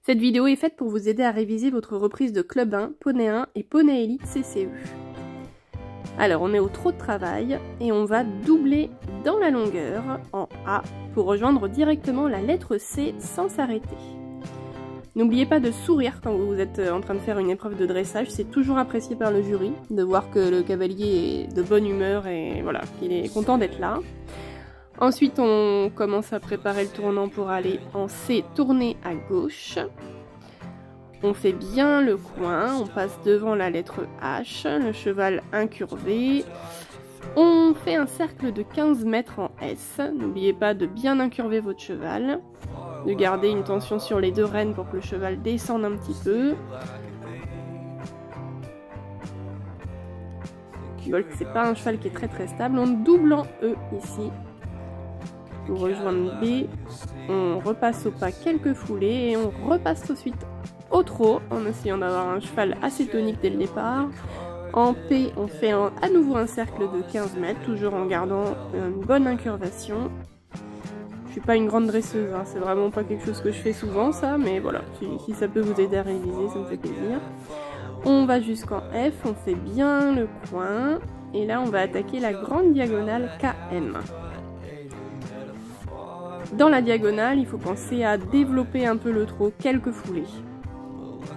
Cette vidéo est faite pour vous aider à réviser votre reprise de Club 1, Poney 1 et Poney Élite CCE. Alors on est au trot de travail et on va doubler dans la longueur en A pour rejoindre directement la lettre C sans s'arrêter. N'oubliez pas de sourire quand vous êtes en train de faire une épreuve de dressage, c'est toujours apprécié par le jury de voir que le cavalier est de bonne humeur et voilà, qu'il est content d'être là. Ensuite on commence à préparer le tournant pour aller en C tourner à gauche. On fait bien le coin, on passe devant la lettre H, le cheval incurvé. On fait un cercle de 15 mètres en S, n'oubliez pas de bien incurver votre cheval, de garder une tension sur les deux rênes pour que le cheval descende un petit peu. Bolt, c'est pas un cheval qui est très stable, on double en E ici. Pour rejoindre B, on repasse au pas quelques foulées et on repasse ensuite au trot en essayant d'avoir un cheval assez tonique dès le départ. En P, on fait à nouveau un cercle de 15 mètres, toujours en gardant une bonne incurvation. Je suis pas une grande dresseuse, hein, c'est vraiment pas quelque chose que je fais souvent ça, mais voilà, si ça peut vous aider à réviser, ça me fait plaisir. On va jusqu'en F, on fait bien le coin, et là on va attaquer la grande diagonale KM. Dans la diagonale, il faut penser à développer un peu le trot, quelques foulées.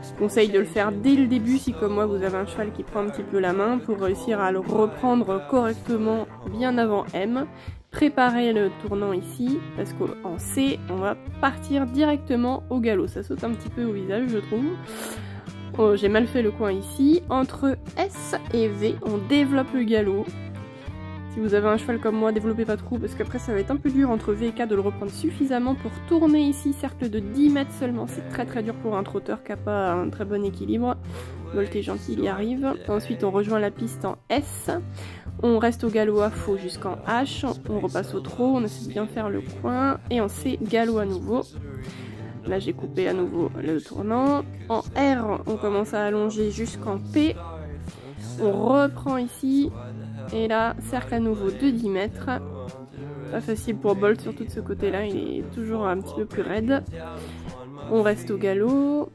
Je conseille de le faire dès le début si comme moi vous avez un cheval qui prend un petit peu la main pour réussir à le reprendre correctement bien avant M. Préparez le tournant ici parce qu'en C on va partir directement au galop. Ça saute un petit peu au visage je trouve. Oh, j'ai mal fait le coin ici. Entre S et V on développe le galop. Si vous avez un cheval comme moi, développez pas trop parce qu'après ça va être un peu dur entre V et K de le reprendre suffisamment pour tourner ici, cercle de 10 mètres seulement. C'est très dur pour un trotteur qui n'a pas un très bon équilibre. Bolt est gentil, il y arrive. Ensuite on rejoint la piste en S. On reste au galop à faux jusqu'en H. On repasse au trot, on essaie de bien faire le coin. Et en C, galop à nouveau. Là j'ai coupé à nouveau le tournant. En R, on commence à allonger jusqu'en P. On reprend ici. Et là, cercle à nouveau de 10 mètres. Pas facile pour Bolt, surtout de ce côté-là, il est toujours un petit peu plus raide. On reste au galop.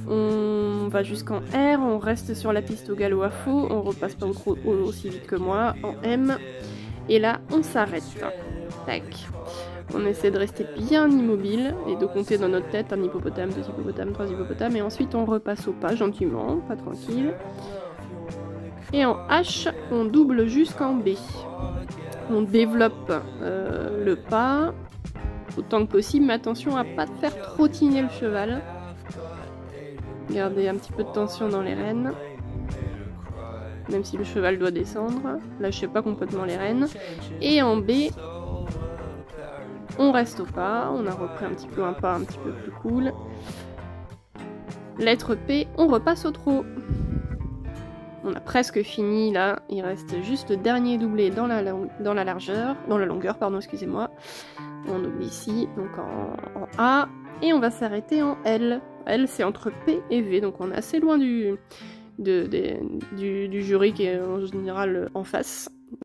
On va jusqu'en R, on reste sur la piste au galop à faux. On repasse pas aussi vite que moi, en M. Et là, on s'arrête. Tac. On essaie de rester bien immobile et de compter dans notre tête un hippopotame, 2 hippopotames, 3 hippopotames. Et ensuite, on repasse au pas gentiment, pas tranquille. Et en H, on double jusqu'en B. On développe le pas autant que possible, mais attention à ne pas faire trottiner le cheval. Gardez un petit peu de tension dans les rênes, même si le cheval doit descendre. Lâchez pas complètement les rênes. Et en B, on reste au pas. On a repris un petit peu un pas un petit peu plus cool. Lettre P, on repasse au trot. On a presque fini là, il reste juste le dernier doublé dans la longueur, pardon, excusez-moi. On double ici, donc en A, et on va s'arrêter en L. L c'est entre P et V, donc on est assez loin du jury qui est en général en face.